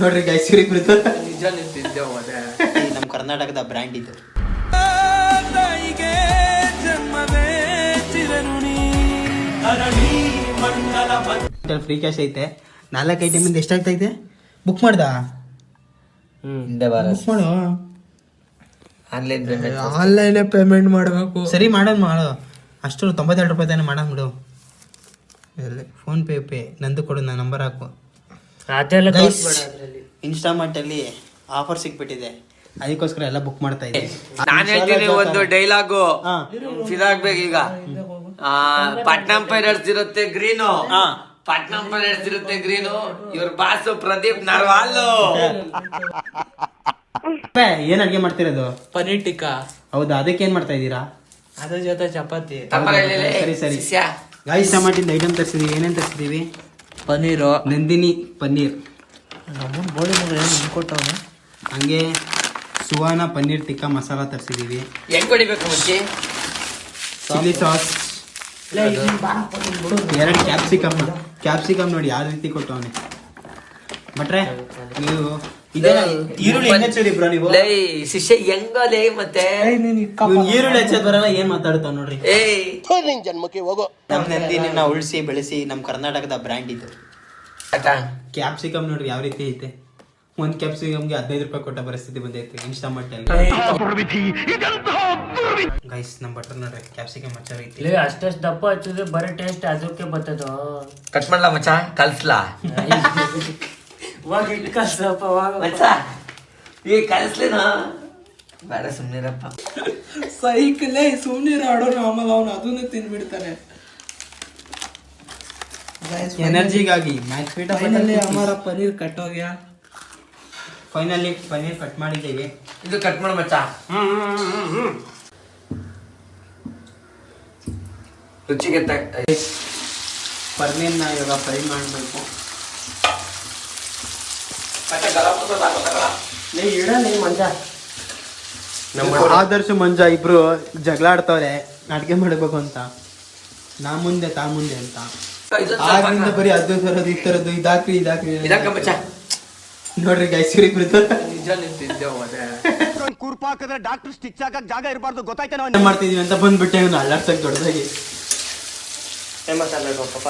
ನೋಡ್ರಿ ಗೈಸ್ ಇವ್ರಿಬ್ರದ್ದು ನಿಜ ನಿಂತಿದ್ದೆ ಹೋದೆ. ನಮ್ಮ ಕರ್ನಾಟಕದ ಬ್ರ್ಯಾಂಡ್ ಇದು. ಫ್ರೀ ಕ್ಯಾಶ್ ಐತೆ. 4 ಐಟಮಿಂದ ಎಷ್ಟಾಗ್ತೈತೆ? ಬುಕ್ ಮಾಡ್ದ? ಬುಕ್ ಮಾಡು. ಆನ್ಲೈನ್ ಪೇಮೆಂಟ್ ಮಾಡಬೇಕು. ಸರಿ ಮಾಡೋದು ಮಾಡು. ಅಷ್ಟು 92 ರೂಪಾಯಿ ತಾನೆ ಮಾಡೋಣ ಬಿಡು. ಫೋನ್ ಪೇ ನಂದು ಕೊಡು, ನಾನು ನಂಬರ್ ಹಾಕು. ಇನ್ಸ್ಟಾಮಾರ್ಟ್ ಅಲ್ಲಿ ಆಫರ್ ಸಿಕ್ಬಿಟ್ಟಿದೆ, ಅದಕ್ಕೋಸ್ಕರ ಎಲ್ಲ ಬುಕ್ ಮಾಡ್ತಾ ಇದ್ದೀನಿ. ನಾನು ಹೇಳ್ತೀನಿ ಒಂದು ಡೈಲಾಗು ಇದಾಗ್ಬೇಕು ಈಗ. ಪಟ್ನಂ ಪೈರಟ್ಸ್ ಇರುತ್ತೆ ಗ್ರೀನು, ಪಟ್ನಂ ಪೈರಟ್ಸ್ ಇರುತ್ತೆ ಗ್ರೀನು. ಇವ್ರ ಬಾಸು ಪ್ರದೀಪ್ ನರ್ವಾಲು. ಏನ್ ಅಡ್ಗೆ ಮಾಡ್ತಿರೋದು? ಪನೀರ್ ಟಿಕ್ಕಾ. ಹೌದಾ, ಅದಕ್ಕೆ ಏನ್ ಮಾಡ್ತಾ ಇದ್ದೀರಾ? ಅದ್ರ ಜೊತೆ ಚಪಾತಿ. ಸರಿ ಗೈಸ್, ಟಮಾಟಿಂದ ಐಟಮ್ ತರಿಸಿದೀವಿ. ಏನೇನ್ ತರಿಸಿದೀವಿ? ಪನೀರು, ನಂದಿನಿ ಪನ್ನೀರ್, ನಮ್ಮನ್ ಬೋಳಿ ಮಗ ಏನು ಕೊಟ್ಟವನೆ. ಹಂಗೆ ಸುವಾನ ಪನ್ನೀರ್ ಟಿಕ್ಕಾ ಮಸಾಲ ತರಿಸಿದೀವಿ. ಹೆಂಗ್ ಹೊಡಿಬೇಕು ಮುಂಚೆ? ಚಿಲ್ಲಿ ಸಾಸ್, 2 ಕ್ಯಾಪ್ಸಿಕಮ್ ನೋಡಿ ಯಾವ ರೀತಿ ಕೊಟ್ಟವನೆ. ಬಟ್ರೆ ನೀವು ಈರುಳ್ಳಿ ಹೆಚ್ಚಿರಿ ಬ್ರೋ. ನೀವು ಶಿಷ್ಯ ಹೆಂಗಲೇ ಮತ್ತೆ ಈರುಳ್ಳಿ ಹೆಚ್ಚೋದ್ ಬರಲ್ಲ, ಏನ್ ಮಾತಾಡ್ತಾವ ನೋಡ್ರಿ. ಜನ್ಮಕ್ಕೆ ಹೋಗೋ. ನಮ್ ನಂದಿನ ಉಳಿಸಿ ಬೆಳೆಸಿ ನಮ್ ಕರ್ನಾಟಕದ ಬ್ರ್ಯಾಂಡ್ ಇದು. ಕ್ಯಾಪ್ಸಿಕಮ್ ನೋಡ್ರಿ ಯಾವ ರೀತಿ ಐತೆ. 1 ಕ್ಯಾಪ್ಸಿಕಮ್ಗೆ 15 ರೂಪಾಯಿ ಕೊಟ್ಟ ಪರಿಸ್ಥಿತಿ ಬಂದೈತೆ ಇನ್ಸ್ಟಾಮಾರ್ಟ್ ಅಲ್ಲಿ. ಗೈಸ್, ನಮ್ ಬಟರ್ ನೋಡ್ರಿ ಕ್ಯಾಪ್ಸಿಕಮ್ ಹಚ್ಚ ಐತಿ. ಅಷ್ಟಷ್ಟು ದಪ್ಪ ಹಚ್ಚಿದ್ರೆ ಬರೀ ಟೇಸ್ಟ್ ಅದಕ್ಕೆ ಬರ್ತದ. ಕಟ್ ಮಾಡ್ಲಾ ಮಚ್ಚ? ಕಲ್ಸ್ಲಾ? ಈಗ ಕಲ್ಸ್ಲೇನಾ? ಬೇಡ ಸುಮ್ನಿರಪ್ಪ. ಸೈಕಲೇ ಸುಮ್ನಿರ ಆಡೋರು. ಆಮೇಲೆ ಅವನು ಅದನ್ನು ತಿನ್ಬಿಡ್ತಾನೆ. ಎನರ್ಜಿಗಾಗಿ ಮ್ಯಾಚ್ ಹಮಾರ ಪನೀರ್ ಕಟ್ ಹೋಗ್ಯಾ. ಫೈನಲಿ ಪನೀರ್ ಕಟ್ ಮಾಡಿದ್ದೇವೆ. ಇದು ಕಟ್ ಮಾಡ ಮಚ್ಚ. ರುಚಿಗೆ ಪನ್ನೀರ್ನ ಇವಾಗ ಫ್ರೈ ಮಾಡಬೇಕು. ಆದರ್ಶ ಮಂಜ ಇಬ್ರು ಜಗಳ ಆಡ್ತವ್ರೆ ಅಡ್ಗೆ ಮಾಡಬೇಕು ಅಂತ. ನಾ ಮುಂದೆ ತಾ ಮುಂದೆ ಅಂತ. ಆಗಿಂದ ಬರೀ ಅದು ತರದು ಈ ತರದ್ದು ಇದಾಕ್ರಿ ನೋಡ್ರಿ ಗೈಸ್ ಇವ್ರಿಬ್ರದ್ದು ನಿಜ ನಿಂತಿದ್ದೆ ಹೋದೆ. ಕೂರ್ಪಾಕಿದ್ರೆ ಡಾಕ್ಟರ್ ಸ್ಟಿಚ್ ಹಾಕಕ್ ಜಾಗ ಇರಬಾರ್ದು, ಗೊತ್ತಾಯ್ತಾ? ನಾವು ಮಾಡ್ತಿದೀವಿ ಅಂತ ಬಂದ್ಬಿಟ್ಟೆ ಅವ್ನು ಅಲ್ಲಾಡ್ಸಕ್ ದೊಡ್ಡದಾಗಿ. ಫೇಮಸ್ ಅಲ್ಲ ಪಾಪ.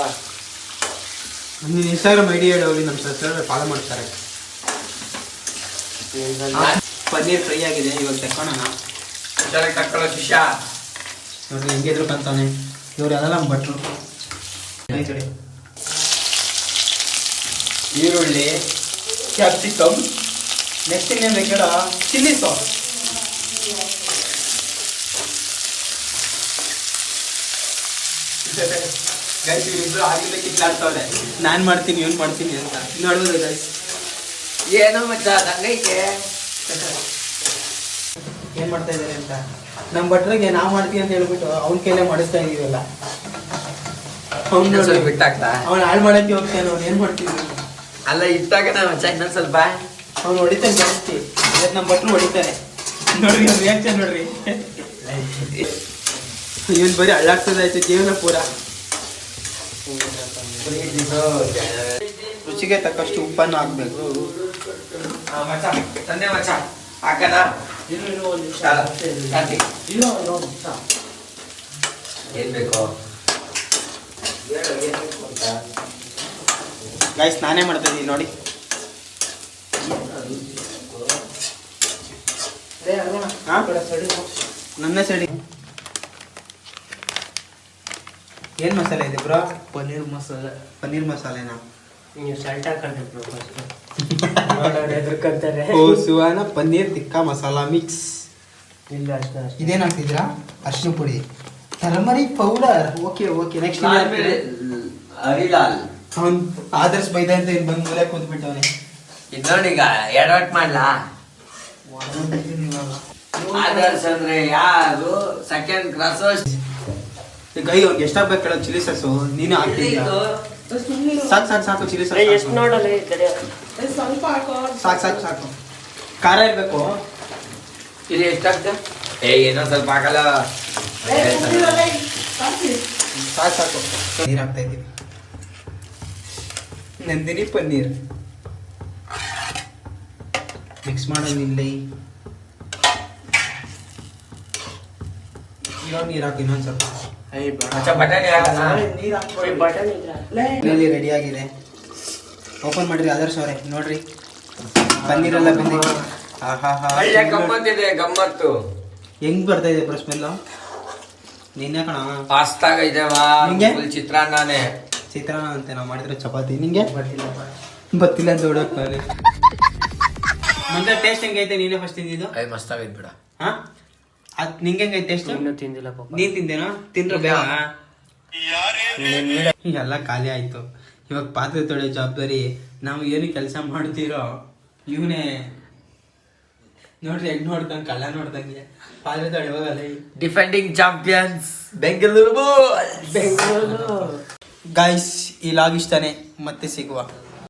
ನೀನು ಇನ್ಸ್ಟಾಗ್ರಾಮ್ ಐಡಿ ಹೇಳಿ, ನಮ್ಮ ಸಬ್ಸ್ಕ್ರೈಬರ್ ಫಾಲೋ ಮಾಡ್ತಾರೆ. ಪನ್ನೀರ್ ಫ್ರೈ ಆಗಿದೆ, ಇವಾಗ ತಕ್ಕೊಳ್ಳೋಣ. ತಕ್ಕೊಳ್ಳೋ ಶಿಷ್ಯ ನೋಡ್ರಿ ಹೆಂಗಿದ್ರು ಕಂತಾನೆ. ಇವ್ರು ಎಲ್ಲ ನಮ್ಮ ಭಟ್ರು. ಈರುಳ್ಳಿ, ಕ್ಯಾಪ್ಸಿಕಮ್, ನೆಕ್ಸ್ಟ್ ಇನ್ನೇನು ಬೇಕೇಳ? Chilli sauce. ಗೈಸ್ ಇವ್ರಿಬ್ರು ಆಗಿಂದ ಕಿತ್ಲಾಡ್ತವ್ರೆ, ನಾನ್ ಮಾಡ್ತೀನಿ ಇವ್ನು ಮಾಡ್ತೀನಿ ಅಂತ. ನೋಡ್ಬೋದು ಗೈಸ್ ಏನೋ ಮಚ್ಚ ಹಂಗೈತೆ. ಏನ್ ಮಾಡ್ತಾ ಇದಾರೆ ಅಂತ. ನಮ್ ಭಟ್ರಿಗೆ ನಾವ್ ಮಾಡ್ತೀವಿ ಅಂತ ಹೇಳ್ಬಿಟ್ಟು ಅವ್ನ ಕೈಲೇ ಮಾಡಿಸ್ತಾ ಇದೀವಲ್ಲ. ಅವ್ನು ಬಿಟ್ಟಾಕ್ತಾ ಅವ್ನು ಹಾಳು ಮಾಡಕ್ಕೆ ಹೋಗ್ತಾನೆ. ಅವ್ನು ಏನ್ ಮಾಡ್ತೀವಿ ಅಲ್ಲ ಇಟ್ಟಾಗ ನಾ ಮಚ್ಚ ಇನ್ನೊಂದ್ ಸ್ವಲ್ಪ ಅವ್ನು ಹೊಡಿತಾನೆ ಜಾಸ್ತಿ. ನಮ್ ಭಟ್ರು ಹೊಡಿತಾನೆ ನೋಡ್ರಿ, ಅವ್ನು ರಿಯಾಕ್ಷನ್ ನೋಡ್ರಿ. ಇವನ್ ಬರೀ ಹಳ್ಳಾಗ್ತದಾಯ್ತು ಜೀವನ ಪೂರ. ರುಚಿಗೆ ತಕ್ಕಷ್ಟು ಉಪ್ಪನ್ನು ಹಾಕ್ಬೇಕು. ತಂದೆ ಮಚ್ಚ ಹಾಕದ ಏನ್ ಬೇಕು ಗೈಸ್, ನಾನೇ ಮಾಡ್ತಾ ಇದೀನಿ ನೋಡಿ. ನನ್ನ ಸೈಡಿ ಏನ್ ಮಸಾಲೆ ಇದೆ ಬ್ರೋ? ಪನೀರ್ ಮಸಾಲೆ. ಪನ್ನೀರ್ ಮಸಾಲೆನಾ? ನೀವು ಸಲ್ಟ್ ಹಾಕೊಂಡ್ರೆ ಓ ಸುವಾನ ಪನ್ನೀರ್ ಟಿಕ್ಕಾ ಮಸಾಲಾ ಮಿಕ್ಸ್. ಇಲ್ಲ ಅಷ್ಟೇ. ಇದೇನ್ ಹಾಕ್ತಿದ್ರಾ? ಅರ್ಶಿನ ಪುಡಿ, turmeric powder. Okay next Harilal ಅವ್ನು ಆದರ್ಶ್ ಬೈದ ಅಂತ ಇಲ್ಲಿ ಬಂದ್ ಮೂಲೆ ಕೂತ್ಬಿಟ್ಟವನೆ. ಇದ್ ನೋಡಿ ಈಗ ಎಡವಟ್ ಮಾಡ್ಲಾ? ಆದರ್ಶ್ ಅಂದ್ರೆ ಯಾರು? Second class. ಗೈ ಅವ್ರಿಗೆ ಎಷ್ಟಾಗ್ಬೇಕು ಕೇಳೋ ಚಿಲ್ಲಿ ಸಾಸು ನೀನು ಹಾಕ್ತಿದ್ಯಾ? ಸಾಕು ಚಿಲ್ಲಿ ಸಾಸ್ ಎಷ್ಟು ನೋಡಲ್ಲ. ಸಾಕು ಖಾರ ಇರ್ಬೇಕು. ಇದು ಎಷ್ಟಾಗ್ತದೆ? ಏನೋ ಸ್ವಲ್ಪ ಆಗಲ್ಲ. ಸಾಕು ನೀರು ಹಾಕ್ತಾ ಇದ್ದೀವಿ. ನಂದಿನಿ ಪನ್ನೀರ್ ಮಿಕ್ಸ್ ಮಾಡೋದಿಲ್ಲ. ಇವಾಗ ನೀರು ಹಾಕಿ ಇನ್ನೊಂದು ಸ್ವಲ್ಪ. ಬಟಾಣಿ ಹಾಕೋಣ? ರೆಡಿ ಆಗಿದೆ. ಓಪನ್ ಮಾಡ್ರಿ ಆದರ್ಶ ಅವರೇ, ನೋಡ್ರಿ ಪನ್ನೀರೆಲ್ಲ ಬಂದಿದೆ. ಒಳ್ಳೆ ಗಮ್ಮತ್ತಿದೆ, ಗಮ್ಮತ್ತು. ಹೆಂಗ್ ಬರ್ತಾ ಇದೆ ಬ್ರೋ ಸ್ಮೆಲ್? ನಿನ್ನೆ ಕಣ ಪಾಸ್ತಾಗ ಇದೆವಾ, ನಿಂಗೆ? ಫುಲ್ ಚಿತ್ರಾನ್ನನೇ. ಚಿತ್ರಾನ್ನ ಅಂತ ನಾವು ಮಾಡಿದ್ರೆ ಚಪಾತಿ. ನಿಂಗೆ ಗೊತ್ತಿಲ್ಲ ಅಂತ ಹೊಡಕ್ ನಾನು. ಮುಂದೆ ಟೇಸ್ಟ್ ಹೆಂಗೈತೆ? ನೀನೇ ಫಸ್ಟ್ ತಿಂದಿದ್ದು? ಮಸ್ತ್ ಆಗೈತ್ ಬಿಡ. ಹಾ, ಅದ್ ನಿಂಗೆ ಹೆಂಗೈತೆ ಟೇಸ್ಟ್? ತಿಂದಿಲ್ಲ ನೀನ್ ತಿಂದೇನೋ? ತಿಂದ್ರೆ ಬೇಗ ಎಲ್ಲ ಖಾಲಿ ಆಯ್ತು. ಇವಾಗ ಪಾತ್ರೆ ತೊಳೆ ಜವಾಬ್ದಾರಿ. ನಾವು ಏನು ಕೆಲಸ ಮಾಡ್ತೀರೋ ಇವನೇ ನೋಡ್ರಿ, ಹೆಂಗ್ ನೋಡ್ದಂಗ್ ಕಳ್ಳ ನೋಡ್ದಂಗೆ ಪಾತ್ರೆ ತೊಳೆ ಹೋಗಲ್ಲ. Defending champions Bengaluru. ಗಾಯ್ಸ್, ಈ ಲಾಗ್ ಇಷ್ಟನೇ, ಮತ್ತೆ ಸಿಗುವ.